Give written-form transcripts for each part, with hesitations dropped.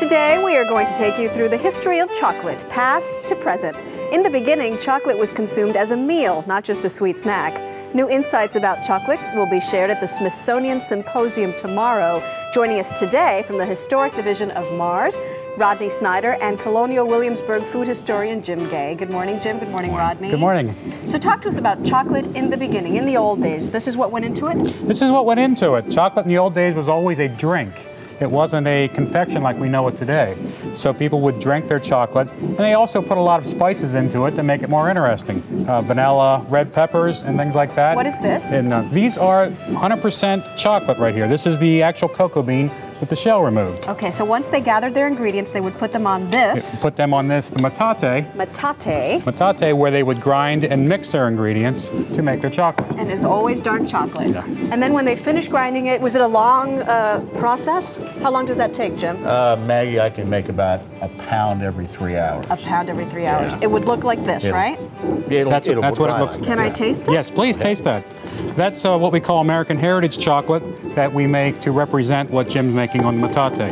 Today we are going to take you through the history of chocolate, past to present. In the beginning, chocolate was consumed as a meal, not just a sweet snack. New insights about chocolate will be shared at the Smithsonian Symposium tomorrow. Joining us today from the Historic Division of Mars, Rodney Snyder, and Colonial Williamsburg food historian Jim Gay. Good morning, Jim. Good morning, Rodney. Good morning. So talk to us about chocolate in the beginning, in the old days. This is what went into it? This is what went into it. Chocolate in the old days was always a drink. It wasn't a confection like we know it today. So people would drink their chocolate, and they also put a lot of spices into it to make it more interesting. Vanilla, red peppers, and things like that. What is this? And these are 100% chocolate right here. This is the actual cocoa bean with the shell removed. Okay, so once they gathered their ingredients, they would put them on this. Put them on this, the metate. Metate. Metate, where they would grind and mix their ingredients to make their chocolate. And it's always dark chocolate. Yeah. And then when they finished grinding it, was it a long process? How long does that take, Jim? Maggie, I can make about a pound every 3 hours. A pound every 3 hours. It would look like this, right? That's what it looks like. Can I taste it? Yes, please taste that. That's what we call American Heritage chocolate that we make to represent what Jim's making on the metate.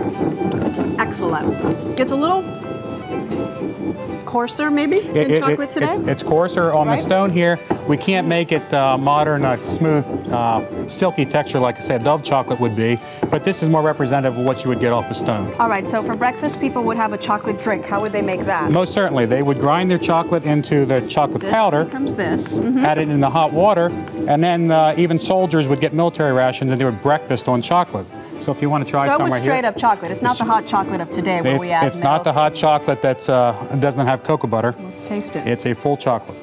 Excellent. It's a little coarser, maybe, than chocolate today? It's coarser on the stone here. We can't make it modern, smooth, silky texture like I said Dove chocolate would be, but this is more representative of what you would get off the stone. All right, so for breakfast, people would have a chocolate drink. How would they make that? Most certainly. They would grind their chocolate into the chocolate powder. Here comes this. Add it in the hot water, and then even soldiers would get military rations and they would breakfast on chocolate. So if you want to try some right here. So it was straight up chocolate. It's not the hot chocolate of today where we add milk. It's not the hot chocolate that doesn't have cocoa butter. Let's taste it. It's a full chocolate.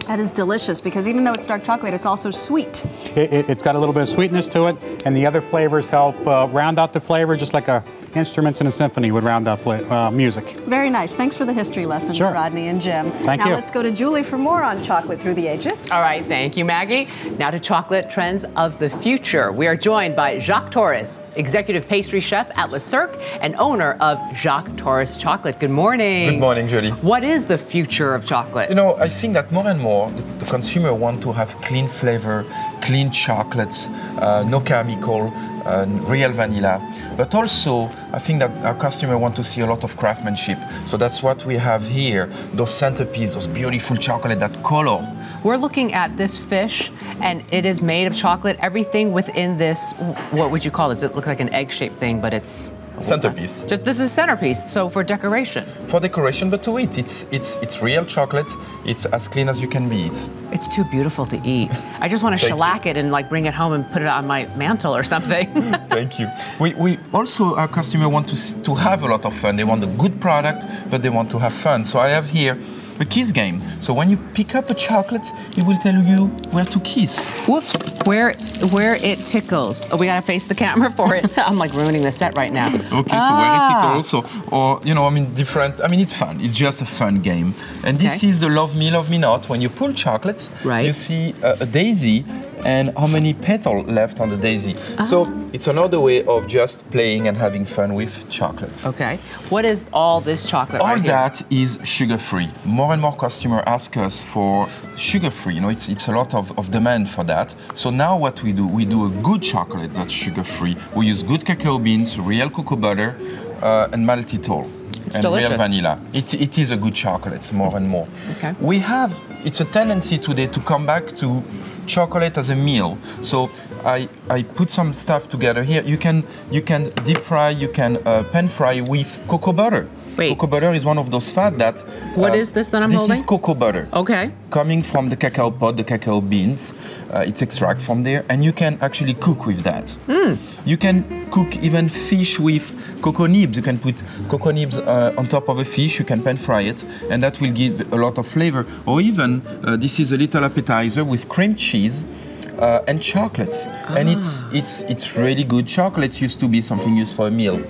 That is delicious because even though it's dark chocolate, it's also sweet. It's got a little bit of sweetness to it, and the other flavors help round out the flavor, just like instruments in a symphony would round out music. Very nice. Thanks for the history lesson, Rodney and Jim. Thank you. Now let's go to Julie for more on chocolate through the ages. All right, thank you, Maggie. Now to chocolate trends of the future. We are joined by Jacques Torres, executive pastry chef at Le Cirque and owner of Jacques Torres Chocolate. Good morning. Good morning, Julie. What is the future of chocolate? You know, I think that more and more the consumer want to have clean flavor, clean chocolates, no chemical, real vanilla. But also, I think that our customer want to see a lot of craftsmanship. So that's what we have here, those centerpieces, those beautiful chocolate, that color. We're looking at this fish, and it is made of chocolate. Everything within this, what would you call this? It looks like an egg-shaped thing, but it's centerpiece. Just this is centerpiece, so for decoration. For decoration, but to eat, it's real chocolate. It's as clean as you can be. It's too beautiful to eat. I just want to shellac it and like bring it home and put it on my mantle or something. Thank you. We also, our customer want to have a lot of fun. They want a good product, but they want to have fun. So I have here a kiss game. So when you pick up a chocolate, it will tell you where to kiss. Whoops, where it tickles. Oh, we gotta face the camera for it. I'm like ruining the set right now. Okay, so where it tickles, or you know, I mean, different. I mean, it's fun. It's just a fun game. And this is the love me not. When you pull chocolates, you see a daisy and how many petals left on the daisy. So it's another way of just playing and having fun with chocolates. Okay. What is all this chocolate all right here? That is sugar-free. More and more customers ask us for sugar-free. You know, it's a lot of demand for that. So now what we do a good chocolate that's sugar-free. We use good cacao beans, real cocoa butter, and maltitol. It's and delicious. Real vanilla. It is a good chocolate, more and more. Okay. It's a tendency today to come back to chocolate as a meal. So I put some stuff together here. You can deep fry, you can pan fry with cocoa butter. Wait. Cocoa butter is one of those fat that... What is this that I'm holding? This is cocoa butter. Okay. Coming from the cacao pod, the cacao beans. It's extract from there, and you can actually cook with that. You can cook even fish with cocoa nibs. You can put cocoa nibs on top of a fish, you can pan fry it, and that will give a lot of flavor. Or even, this is a little appetizer with cream cheese, and chocolates. And it's really good. Chocolate used to be something used for a meal.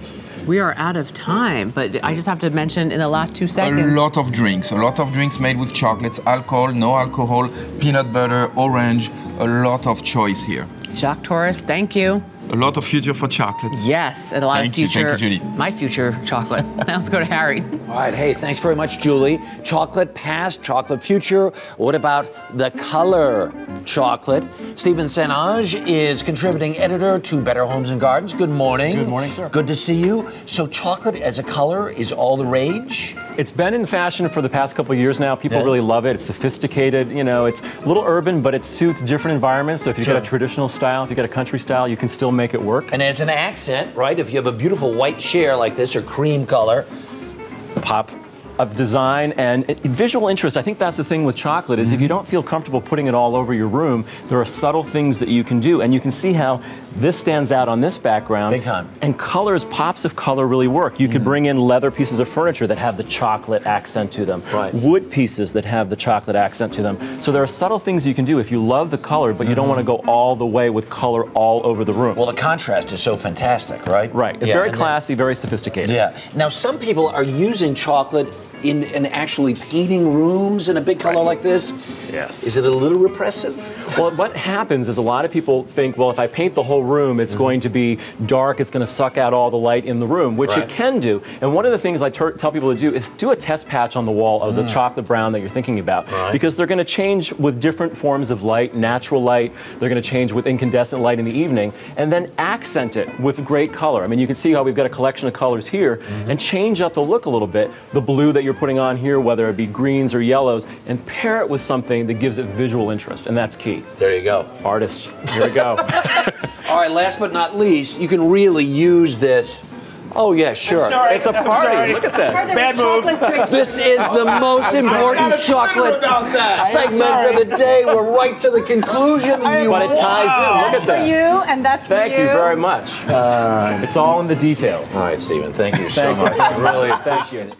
We are out of time, but I just have to mention in the last 2 seconds. A lot of drinks made with chocolates, alcohol, no alcohol, peanut butter, orange, a lot of choice here. Jacques Torres, thank you. a lot of future for chocolates. Yes, and a lot of future. Thank you, Julie. My future chocolate. Now let's go to Harry. All right, hey, thanks very much, Julie. Chocolate past, chocolate future. What about the color chocolate? Stephen St. Ange is contributing editor to Better Homes and Gardens. Good morning. Good morning, sir. Good to see you. So chocolate as a color is all the rage? It's been in fashion for the past couple of years now. People really love it. It's sophisticated. You know, it's a little urban, but it suits different environments. So if you've got a traditional style, if you've got a country style, you can still make it work. And as an accent, right, if you have a beautiful white chair like this or cream color, Pop of design and visual interest. I think that's the thing with chocolate is if you don't feel comfortable putting it all over your room, there are subtle things that you can do. And you can see how this stands out on this background. Big time. And colors, pops of color really work. You could bring in leather pieces of furniture that have the chocolate accent to them. Right. Wood pieces that have the chocolate accent to them. So there are subtle things you can do if you love the color, but you don't want to go all the way with color all over the room. well, the contrast is so fantastic, right? Right. It's very classy, very sophisticated. Yeah. Now, some people are using chocolate in actually painting rooms in a big color like this. Yes. Is it a little repressive? Well, what happens is a lot of people think, well, if I paint the whole room, it's going to be dark, it's going to suck out all the light in the room, which it can do. And one of the things I tell people to do is do a test patch on the wall of the chocolate brown that you're thinking about, because they're going to change with different forms of light, natural light, they're going to change with incandescent light in the evening, and then accent it with great color. I mean, you can see how we've got a collection of colors here, and change up the look a little bit. The blue that you're putting on here, whether it be greens or yellows, and pair it with something that gives it visual interest, and that's key. There you go. Artist, here we go. All right, last but not least, you can really use this. Oh, yeah, sure. It's a party. Look at this. Bad move. This is the most important chocolate segment of the day. We're right to the conclusion. But it ties in. Look at For this. you, and that's for you. Thank you very much. It's all in the details. All right, Stephen, thank you so much. Really appreciate it.